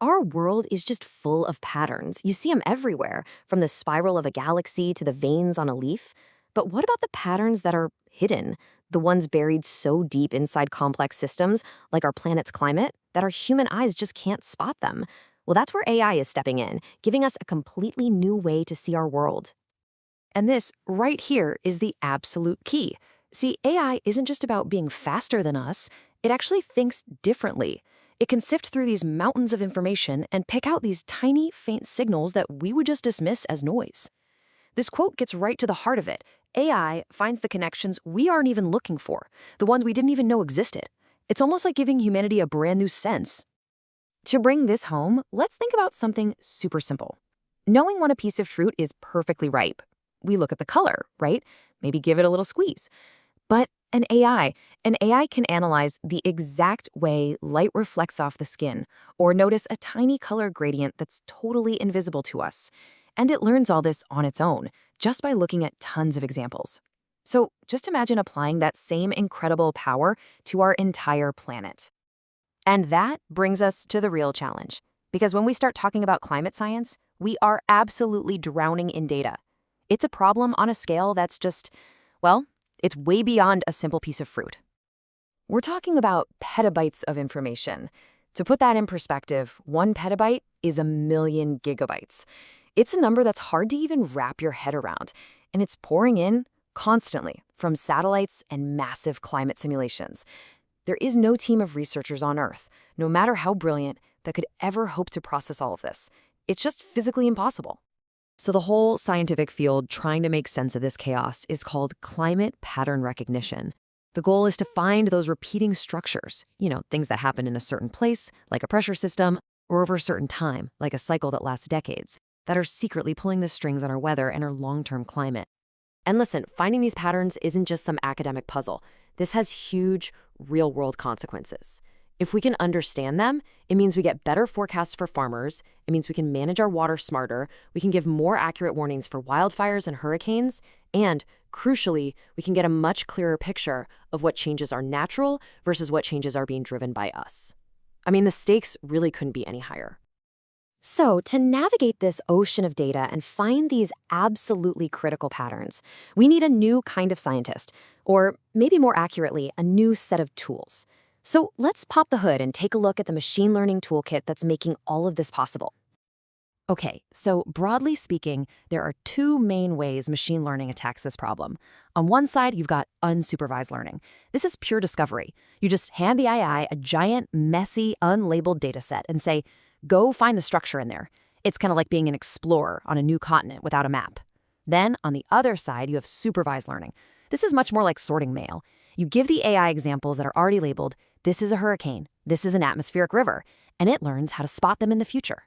Our world is just full of patterns. You see them everywhere, from the spiral of a galaxy to the veins on a leaf. But what about the patterns that are hidden? The ones buried so deep inside complex systems, like our planet's climate, that our human eyes just can't spot them. Well, that's where AI is stepping in, giving us a completely new way to see our world. And this, right here, is the absolute key. See, AI isn't just about being faster than us, it actually thinks differently. It can sift through these mountains of information and pick out these tiny, faint signals that we would just dismiss as noise. This quote gets right to the heart of it. AI finds the connections we aren't even looking for, the ones we didn't even know existed. It's almost like giving humanity a brand new sense. To bring this home, let's think about something super simple. Knowing when a piece of fruit is perfectly ripe. We look at the color, right? Maybe give it a little squeeze. But an AI can analyze the exact way light reflects off the skin, or notice a tiny color gradient that's totally invisible to us. And it learns all this on its own, just by looking at tons of examples. So just imagine applying that same incredible power to our entire planet. And that brings us to the real challenge. Because when we start talking about climate science, we are absolutely drowning in data. It's a problem on a scale that's just, well, it's way beyond a simple piece of fruit. We're talking about petabytes of information. To put that in perspective, 1 petabyte is 1,000,000 gigabytes. It's a number that's hard to even wrap your head around, and it's pouring in constantly from satellites and massive climate simulations. There is no team of researchers on Earth, no matter how brilliant, that could ever hope to process all of this. It's just physically impossible. So the whole scientific field trying to make sense of this chaos is called climate pattern recognition. The goal is to find those repeating structures, things that happen in a certain place, like a pressure system, or over a certain time, like a cycle that lasts decades, that are secretly pulling the strings on our weather and our long-term climate. And listen, finding these patterns isn't just some academic puzzle. This has huge, real-world consequences. If we can understand them, it means we get better forecasts for farmers, it means we can manage our water smarter, we can give more accurate warnings for wildfires and hurricanes, and, crucially, we can get a much clearer picture of what changes are natural versus what changes are being driven by us. I mean, the stakes really couldn't be any higher. So, to navigate this ocean of data and find these absolutely critical patterns, we need a new kind of scientist, or maybe more accurately, a new set of tools. So let's pop the hood and take a look at the machine learning toolkit that's making all of this possible. Okay, so broadly speaking, there are two main ways machine learning attacks this problem. On one side, you've got unsupervised learning. This is pure discovery. You just hand the AI a giant, messy, unlabeled dataset and say, go find the structure in there. It's kind of like being an explorer on a new continent without a map. Then, on the other side, you have supervised learning. This is much more like sorting mail. You give the AI examples that are already labeled, this is a hurricane, this is an atmospheric river, and it learns how to spot them in the future.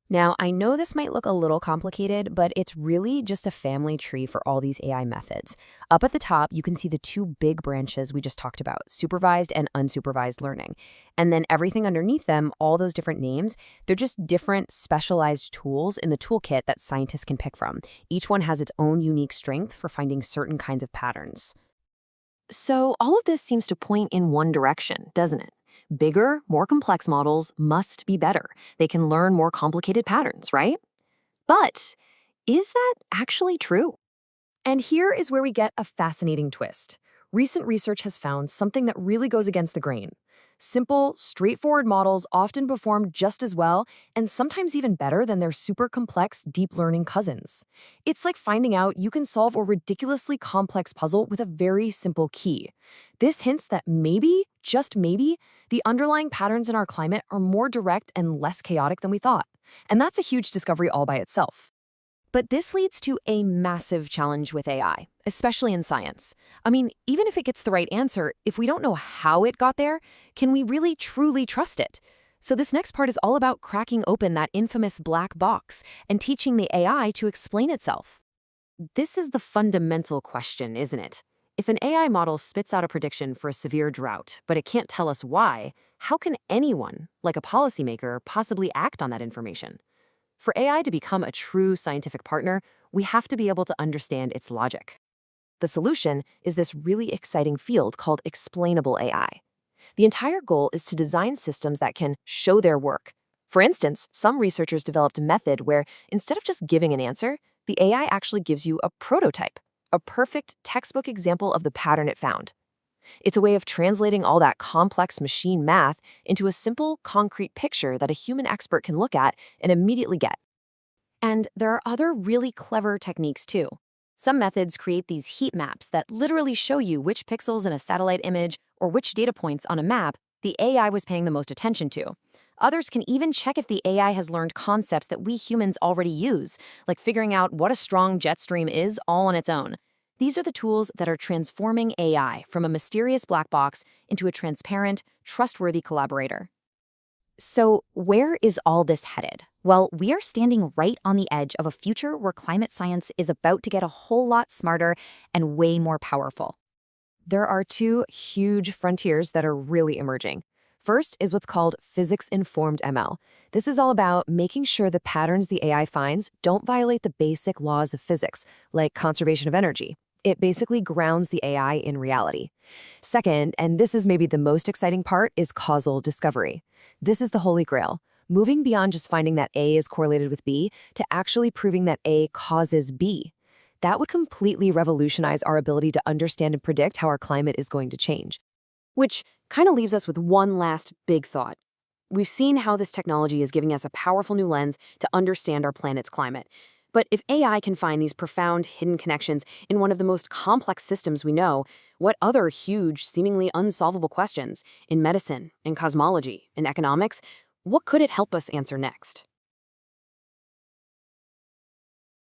Now, I know this might look a little complicated, but it's really just a family tree for all these AI methods. Up at the top, you can see the two big branches we just talked about, supervised and unsupervised learning. And then everything underneath them, all those different names, they're just different specialized tools in the toolkit that scientists can pick from. Each one has its own unique strength for finding certain kinds of patterns. So all of this seems to point in one direction, doesn't it? Bigger, more complex models must be better. They can learn more complicated patterns, right? But is that actually true? And here is where we get a fascinating twist. Recent research has found something that really goes against the grain. Simple, straightforward models often perform just as well and sometimes even better than their super complex deep learning cousins. It's like finding out you can solve a ridiculously complex puzzle with a very simple key. This hints that maybe, just maybe, the underlying patterns in our climate are more direct and less chaotic than we thought. And that's a huge discovery all by itself. But this leads to a massive challenge with AI, especially in science. I mean, even if it gets the right answer, if we don't know how it got there, can we really truly trust it? So this next part is all about cracking open that infamous black box and teaching the AI to explain itself. This is the fundamental question, isn't it? If an AI model spits out a prediction for a severe drought, but it can't tell us why, how can anyone, like a policymaker, possibly act on that information? For AI to become a true scientific partner, we have to be able to understand its logic. The solution is this really exciting field called explainable AI. The entire goal is to design systems that can show their work. For instance, some researchers developed a method where instead of just giving an answer, the AI actually gives you a prototype, a perfect textbook example of the pattern it found. It's a way of translating all that complex machine math into a simple, concrete picture that a human expert can look at and immediately get. And there are other really clever techniques too. Some methods create these heat maps that literally show you which pixels in a satellite image or which data points on a map the AI was paying the most attention to. Others can even check if the AI has learned concepts that we humans already use, like figuring out what a strong jet stream is all on its own. These are the tools that are transforming AI from a mysterious black box into a transparent, trustworthy collaborator. So, where is all this headed? Well, we are standing right on the edge of a future where climate science is about to get a whole lot smarter and way more powerful. There are two huge frontiers that are really emerging. First is what's called physics-informed ML. This is all about making sure the patterns the AI finds don't violate the basic laws of physics, like conservation of energy. It basically grounds the AI in reality. Second, and this is maybe the most exciting part, is causal discovery. This is the holy grail, moving beyond just finding that A is correlated with B to actually proving that A causes B. That would completely revolutionize our ability to understand and predict how our climate is going to change. Which kind of leaves us with one last big thought. We've seen how this technology is giving us a powerful new lens to understand our planet's climate. But if AI can find these profound hidden connections in one of the most complex systems we know, what other huge, seemingly unsolvable questions in medicine, in cosmology, in economics, what could it help us answer next?